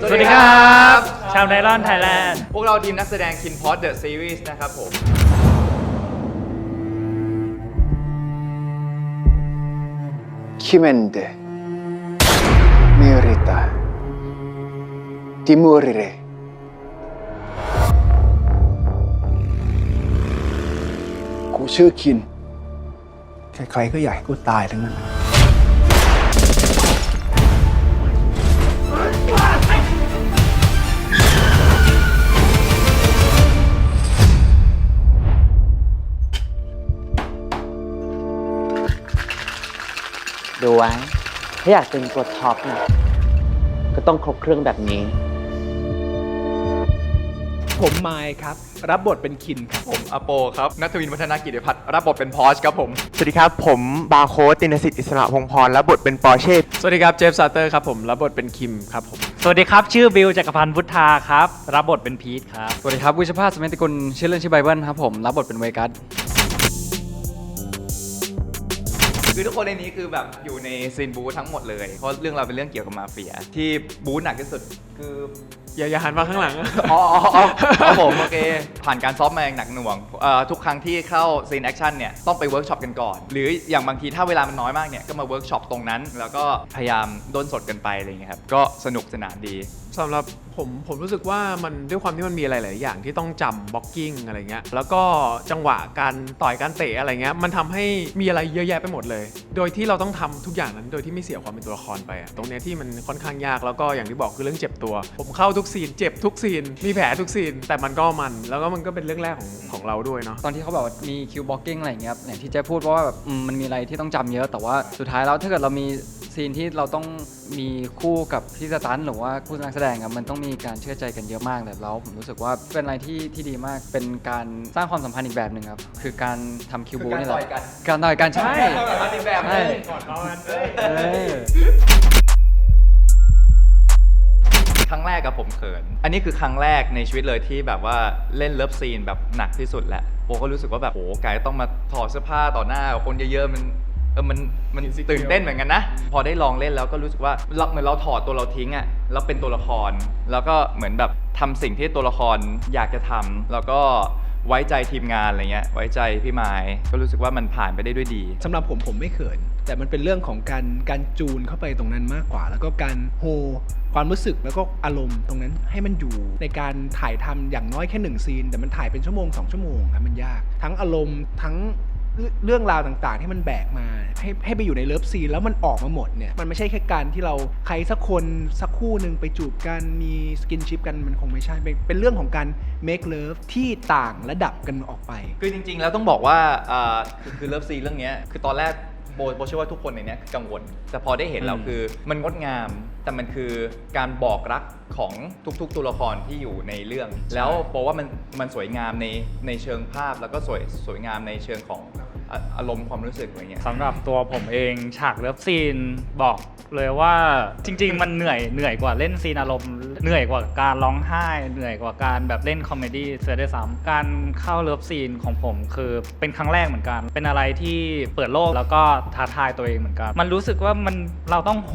สวัสดีครับชาวไนลอนไทยแลนด์พวกเราทีมนักแสดง KinPod The Series นะครับผม Chimende merita di morire กูชื่อคินใครๆก็อยากให้กูตายทั้งนั้นดูไว้ถ้าอยากเป็นตัวท็อปเนี่ยก็ต้องครบเครื่องแบบนี้ ผมไมค์ครับรับบทเป็นคินครับ ผมอโปครับณัฐวินวัฒนกิติพัฒน์รับบทเป็นพอชครับผม สวัสดีครับผมบาโค้ดตินสิทธิ์อิสระพงษ์พรและบทเป็นปอร์เช่ สวัสดีครับเจฟซาเตอร์ครับผมรับบทเป็นคิมครับผม สวัสดีครับชื่อบิลจักรพันธ์พุทธาครับรับบทเป็นพีทครับ สวัสดีครับวิชภาสสมัยตกุลชื่อเล่นชื่อไบเบิลครับผมรับบทเป็นเวกัส คือทุกคนในนี้คือแบบอยู่ในซีนบู๊ทั้งหมดเลยเพราะเรื่องเราเป็นเรื่องเกี่ยวกับมาเฟียที่บู๊หนักที่สุดคือ อย่าหันมาข้างหลัง อ๋อครับผมโอเคผ่านการซ้อมมาอย่างหนักหน่วงทุกครั้งที่เข้าซีนแอคชั่นเนี่ยต้องไปเวิร์กช็อปกันก่อนหรืออย่างบางทีถ้าเวลามันน้อยมากเนี่ยก็มาเวิร์กช็อปตรงนั้นแล้วก็พยายามด้นสดกันไปอะไรอย่างเงี้ยครับก็สนุกสนานดี สำหรับผมรู้สึกว่ามันด้วยความที่มันมีอะไรหลายอย่างที่ต้องจำบล็อกกิ้งอะไรเงี้ยแล้วก็จังหวะการต่อยการเตะอะไรเงี้ยมันทำให้มีอะไรเยอะแยะไปหมดเลยโดยที่เราต้องทำทุกอย่างนั้นโดยที่ไม่เสียความเป็นตัวละครไปอะตรงเนี้ยที่มันค่อนข้างยากแล้วก็อย่างที่บอกคือเรื่องเจ็บตัวผมเข้าทุกซีนเจ็บทุกซีนมีแผลทุกซีนแต่มันก็แล้วก็มันก็เป็นเรื่องแรกของเราด้วยเนาะ ตอนที่เขาแบบว่ามีคิวบล็อกกิ้งอะไรอย่างเงี้ยอย่างที่เจ๊พูดเพราะว่าแบบมันมีอะไรที่ต้องจำเยอะแต่ว่าสุดท้ายแล้วถ้าเกิดเรามีซีนที่เราต้องมีคู่กับพี่สตันท์หรือว่าคู่นักแสดงอะมันต้องมีการเชื่อใจกันเยอะมากแต่แล้วผมรู้สึกว่าเป็นอะไรที่ดีมากเป็นการสร้างความสัมพันธ์อีกแบบหนึ่งครับคือการทำคิวบูนี่แหละการต่อยกันใช่ อีกแบบ ใช่ ครั้งแรกกับผมเขินอันนี้คือครั้งแรกในชีวิตเลยที่แบบว่าเล่นเลิฟซีนแบบหนักที่สุดแหละโบก็รู้สึกว่าแบบโหกายต้องมาถอดเสื้อผ้าต่อหน้าคนเยอะๆมันตื่นเต้นเหมือนกันนะพอได้ลองเล่นแล้วก็รู้สึกว่าเหมือนเราถอดตัวเราทิ้งอ่ะแล้วเป็นตัวละครแล้วก็เหมือนแบบทำสิ่งที่ตัวละครอยากจะทำแล้วก็ไว้ใจทีมงานอะไรเงี้ยไว้ใจพี่ไมค์ก็รู้สึกว่ามันผ่านไปได้ด้วยดี สำหรับผมไม่เขินแต่มันเป็นเรื่องของการจูนเข้าไปตรงนั้นมากกว่า แล้วก็การโฮความรู้สึกแล้วก็อารมณ์ตรงนั้นให้มันอยู่ในการถ่ายทำอย่างน้อยแค่1ซีนแต่มันถ่ายเป็นชั่วโมง2ชั่วโมงครับมันยากทั้งอารมณ์ทั้งเรื่องราวต่างๆที่มันแบกมาให้ไปอยู่ในเลิฟซีนแล้วมันออกมาหมดเนี่ยมันไม่ใช่แค่การที่เราใครสักคนสักคู่หนึ่งไปจูบกันมีสกินชิปกันมันคงไม่ใช่เป็นเรื่องของการ make love ที่ต่างระดับกันออกไป คือจริงๆแล้วต้องบอกว่าคือเลิฟซีนเรื่องนี้คือตอนแรกโบเชื่อว่าทุกคนในนี้กังวลแต่พอได้เห็นแล้วคือมันงดงามแต่มันคือการบอกรักของทุกๆตัวละครที่อยู่ในเรื่องแล้วบอกว่ามันสวยงามในเชิงภาพแล้วก็สวยงามในเชิงของอารมณ์ความรู้สึกอะไรเงี้ย สำหรับตัวผมเองฉากเลิฟซีนบอกเลยว่าจริงๆมันเหนื่อยกว่าเล่นซีนอารมณ์เหนื่อยกว่าการร้องไห้เหนื่อยกว่าการแบบเล่นคอมเมดี้เสียด้วยซ้ำการเข้าเลิฟซีนของผมคือเป็นครั้งแรกเหมือนกันเป็นอะไรที่เปิดโลกแล้วก็ท้าทายตัวเองเหมือนกันมันรู้สึกว่าเราต้องโ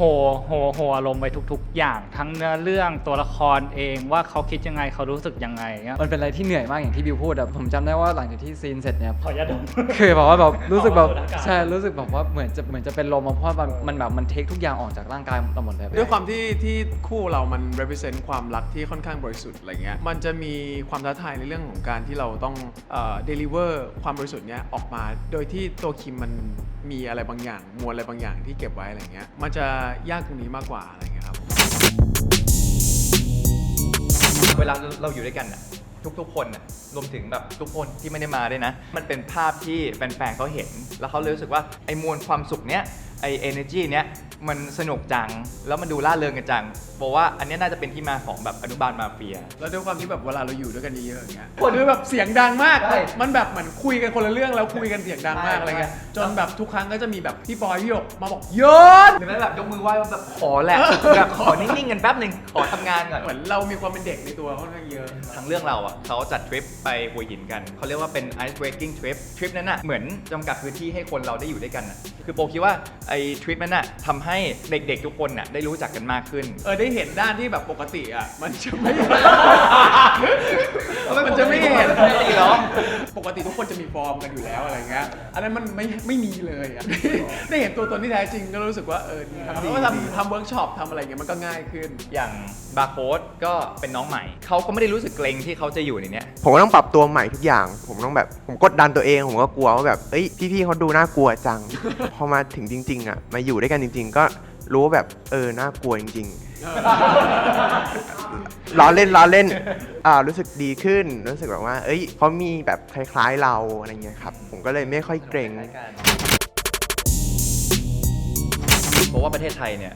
ฮอารมณ์ไปทุกๆอย่างทั้งเนื้อเรื่องตัวละครเองว่าเขาคิดยังไงเขารู้สึกยังไงเงี้ย มันเป็นอะไรที่เหนื่อยมากอย่างที่บิวพูดอะผมจำได้ว่าหลังจากที่ซีนเสร็จเนี่ย ขออย่าดม คือแบบว่าแบบรู้สึกแบบ ออกมาโดนอากาศ ใช่รู้สึกแบบว่าเหมือนจะเป็นลมเพราะว่ามันแบบมันเทคทุกอย่างออกจากร่างกายเราหมดเลย ด้วยความที่คู่เรามัน represent ความรักที่ค่อนข้างบริสุทธิ์อะไรเงี้ยมันจะมีความท้าทายในเรื่องของการที่เราต้องdeliver ความบริสุทธิ์เนี้ยออกมาโดยที่ตัวคิมมันมีอะไรบางอย่างมวลอะไรบางอย่างที่เก็บไว้อะไรเงี้ยมันจะยากตรงนี้มากกว่าอะไรเงี้ยครับ เวลาเราอยู่ด้วยกันน่ะทุกๆคนน่ะรวมถึงแบบทุกคนที่ไม่ได้มาด้วยนะมันเป็นภาพที่แฟนๆเขาเห็นแล้วเขาเลยรู้สึกว่าไอ้มวลความสุขเนี้ยไอ้ energy เนี้ยมันสนุกจังแล้วมันดูล่าเริงกันจังบอกว่าอันนี้น่าจะเป็นที่มาของแบบอนุบาลมาเฟีย แล้วด้วยความที่แบบเวลาเราอยู่ด้วยกันเยอะๆอย่างเงี้ยคนคือแบบเสียงดังมาก ใช่ มันแบบเหมือนคุยกันคนละเรื่องแล้วคุยกันเสียงดังมากอะไรเงี้ยจนแบบทุกครั้งก็จะมีแบบพี่ปอยพี่หยกมาบอกโยน หรือแม้แบบยกมือไหว้ว่าแบบขอแหละแบบขอนิ่งๆกันแป๊บหนึ่งขอทำงานก่อน เหมือนเรามีความเป็นเด็กในตัวค่อนข้างเยอะ ทั้งเรื่องเราอ่ะเขาจัดทริปไปหัวหินกันเขาเรียกว่าเป็น ice breaking trip ทริปนั้นอ่ะเหมือนจำกัดพื้นที่ให้คนเราได้อยู่ด้วยกันอ่ะคือโปคิดว่า ไอ้ทริปนั้นน่ะทำให้เด็กๆทุกคนน่ะได้รู้จักกันมากขึ้น ได้เห็นด้านที่แบบปกติอ่ะมันจะไม่ มันจะไม่เห็นเหรอปกติทุกคนจะมีฟอร์มกันอยู่แล้วอะไรเงี้ยอันนั้นมันไม่มีเลยอ่ะ ได้เห็นตัวตนที่แท้จริงก็รู้สึกว่าแล้วก็ทำเวิร์กช็อปทำอะไรเงี้ยมันก็ง่ายขึ้น อย่างบาร์โค้ดก็เป็นน้องใหม่เขาก็ไม่ได้รู้สึกเกรงที่เขาจะอยู่ในเนี้ย ผมก็ต้องปรับตัวใหม่ทุกอย่าง ผมต้องแบบผมกดดันตัวเอง ผมก็กลัวว่าแบบเอ้ยพี่ๆเขาดูน่ากลัวจัง พอมาถึงจริงๆอ่ะมาอยู่ด้วยกันจริง ๆ ก็รู้ว่าแบบน่ากลัวจริงๆ ล้อเล่นรู้สึกดีขึ้นรู้สึกแบบว่าเอ้ยเขามีแบบคล้ายๆเราอะไรเงี้ยครับผมก็เลยไม่ค่อยเกรง เพราะว่าประเทศไทยเนี่ย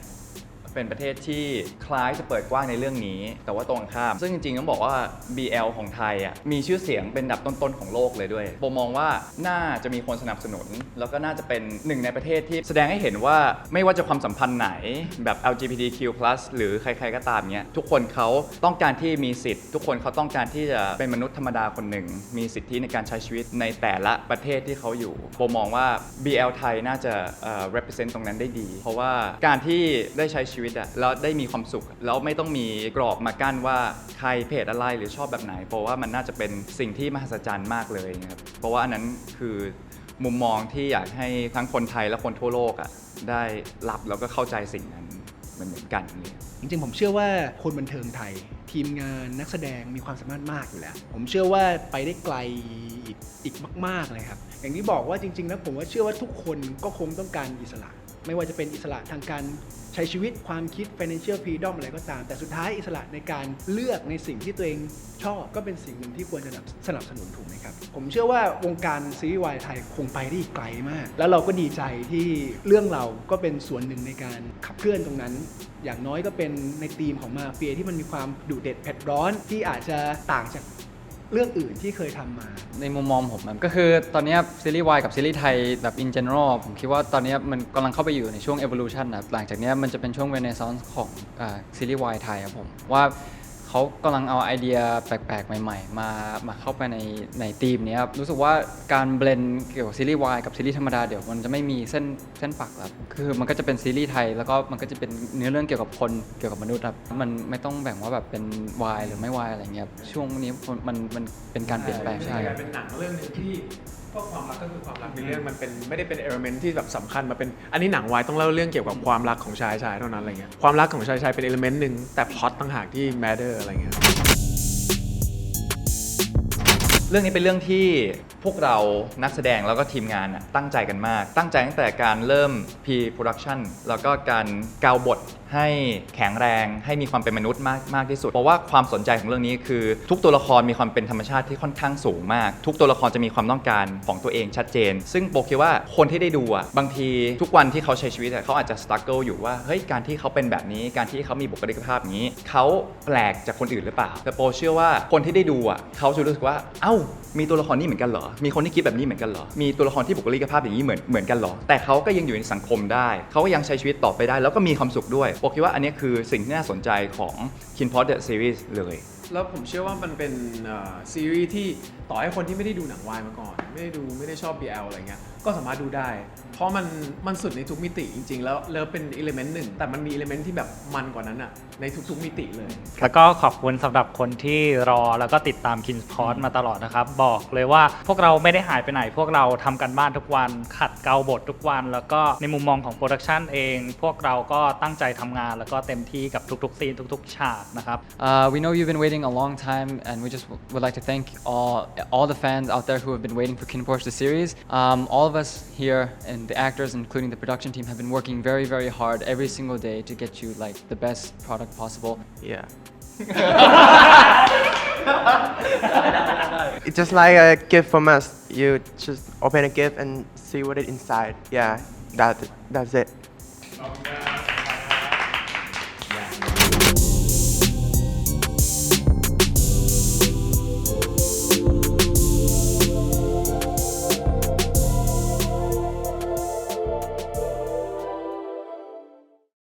เป็นประเทศที่คล้ายจะเปิดกว้างในเรื่องนี้ แต่ว่าตรงข้ามซึ่งจริงๆต้องบอกว่า BL ของไทยอ่ะมีชื่อเสียงเป็นอันดับต้นๆของโลกเลยด้วยโบมองว่าน่าจะมีคนสนับสนุน แล้วก็น่าจะเป็นหนึ่งในประเทศที่แสดงให้เห็นว่าไม่ว่าจะความสัมพันธ์ไหนแบบ LGBTQ+ หรือใครๆก็ตามเนี้ยทุกคนเขาต้องการที่มีสิทธิ์ทุกคนเขาต้องการที่จะเป็นมนุษย์ธรรมดาคนหนึ่งมีสิทธิในการใช้ชีวิตในแต่ละประเทศที่เขาอยู่โบมองว่า BL ไทยน่าจะrepresent ตรงนั้นได้ดี เพราะว่าการที่ได้ใช้ชีวิตแล้วได้มีความสุขแล้วไม่ต้องมีกรอบมากั้นว่าใครเพศอะไรหรือชอบแบบไหนเพราะว่ามันน่าจะเป็นสิ่งที่มหัศจรรย์มากเลยครับเพราะว่าอันนั้นคือมุมมองที่อยากให้ทั้งคนไทยและคนทั่วโลกได้รับแล้วก็เข้าใจสิ่งนั้นเหมือนกันนี่ จริงๆผมเชื่อว่าคนบันเทิงไทยทีมงานนักแสดงมีความสามารถมากอยู่แล้วผมเชื่อว่าไปได้ไกลอีกมากๆเลยครับอย่างที่บอกว่าจริงๆแล้วผมว่าเชื่อว่าทุกคนก็คงต้องการอิสระไม่ว่าจะเป็นอิสระทางการใช้ชีวิตความคิด financial freedom อะไรก็ตามแต่สุดท้ายอิสระในการเลือกในสิ่งที่ตัวเองชอบก็เป็นสิ่งหนึ่งที่ควรจะสนับสนุนถูกไหมครับผมเชื่อว่าวงการซีรีส์วายไทยคงไปได้อีกไกลมากแล้วเราก็ดีใจที่เรื่องเราก็เป็นส่วนหนึ่งในการขับเคลื่อนตรงนั้นอย่างน้อยก็เป็นในธีมของมาเฟียที่มันมีความดุเด็ดเผ็ดร้อนที่อาจจะต่างจากเรื่องอื่นที่เคยทำมาในมุมมองผมก็คือตอนนี้ซีรีส์วายกับซีรีส์ไทยแบบ in general ผมคิดว่าตอนนี้มันกำลังเข้าไปอยู่ในช่วง evolution นะหลังจากนี้มันจะเป็นช่วง renaissance ของซีรีส์วายไทยครับผมว่าเขากำลังเอาไอเดียแปลกๆใหม่ๆมาเข้าไปในธีมนี้ครับรู้สึกว่าการเบลนเกี่ยวกับซีรีส์วายกับซีรีส์ธรรมดาเดี๋ยวมันจะไม่มีเส้นปักครับคือมันก็จะเป็นซีรีส์ไทยแล้วก็มันก็จะเป็นเนื้อเรื่องเกี่ยวกับคนเกี่ยวกับมนุษย์ครับมันไม่ต้องแบ่งว่าแบบเป็นวายหรือไม่วายอะไรเงี้ยช่วงนี้มันเป็นการเปลี่ยนแปลงใช่ เป็นหนังเรื่องนึงที่ก็ความรักก็คือความรักในเรื่องมันเป็นไม่ได้เป็นเอลิเมนต์ที่แบบสำคัญมาเป็นอันนี้หนังวายต้องเล่าเรื่องเกี่ยวกับความรักของชายเท่านั้นอะไรเงี้ยความรักของชายเป็นเอลิเมนต์หนึ่งแต่พล็อตต่างหากที่แมทเตอร์อะไรเงี้ย เรื่องนี้เป็นเรื่องที่พวกเรานักแสดงแล้วก็ทีมงานตั้งใจกันมากตั้งใจตั้งแต่การเริ่ม pre-production แล้วก็การกาวบทให้แข็งแรงให้มีความเป็นมนุษย์มากที่สุดเพราะว่าความสนใจของเรื่องนี้คือทุกตัวละครมีความเป็นธรรมชาติที่ค่อนข้างสูงมากทุกตัวละครจะมีความต้องการของตัวเองชัดเจนซึ่งโบคิดว่าคนที่ได้ดูบางทีทุกวันที่เขาใช้ชีวิตเขาอาจจะ struggle อยู่ว่าเฮ้ยการที่เขาเป็นแบบนี้การที่เขามีบุคลิกภาพอย่างนี้เขาแปลกจากคนอื่นหรือเปล่าแต่โบเชื่อว่าคนที่ได้ดูเขาจะรู้สึกว่าเอ้ามีตัวละครนี้เหมือนกันเหรอมีคนที่คิดแบบนี้เหมือนกันเหรอมีตัวละครที่บุคลิกภาพอย่างนี้เหมือนกันเหรอแต่เขาก็ยังอยู่ในสังคมได้เขาก็ยังใช้ชีวิตต่อไปได้แล้วก็มีความสุขด้วยโบคิดว่าอันนี้คือสิ่งที่น่าสนใจของ KinPod The Series เลยแล้วผมเชื่อว่ามันเป็นซีรีส์ที่ต่อให้คนที่ไม่ได้ดูหนังวายมาก่อนไม่ได้ชอบ BL อะไรเงี้ยก็สามารถดูได้เพราะมันสุดในทุกมิติจริงๆแล้วเป็นอิเลเมนต์หนึ่งแต่มันมีอิเลเมนต์ที่แบบมันกว่านั้นในทุกๆมิติเลยแล้วก็ขอบคุณสำหรับคนที่รอแล้วก็ติดตาม KinPod มาตลอดนะครับบอกเลยว่าพวกเราไม่ได้หายไปไหนพวกเราทำกันบ้านทุกวันขัดเกลาบททุกวันแล้วก็ในมุมมองของโปรดักชันเองพวกเราก็ตั้งใจทำงานแล้วก็เต็มที่กับทุกๆซีนทุกๆฉากนะครับ We know you've been waiting a long time and we just would like to thank all the fans out there who have been waiting for KinPod the series. All of us here and the actors including the production team have been working very very hard every single day to get you like the best product possible. Yeah. It's just like a gift from us. You just open a gift and see what it inside. Yeah, that's it.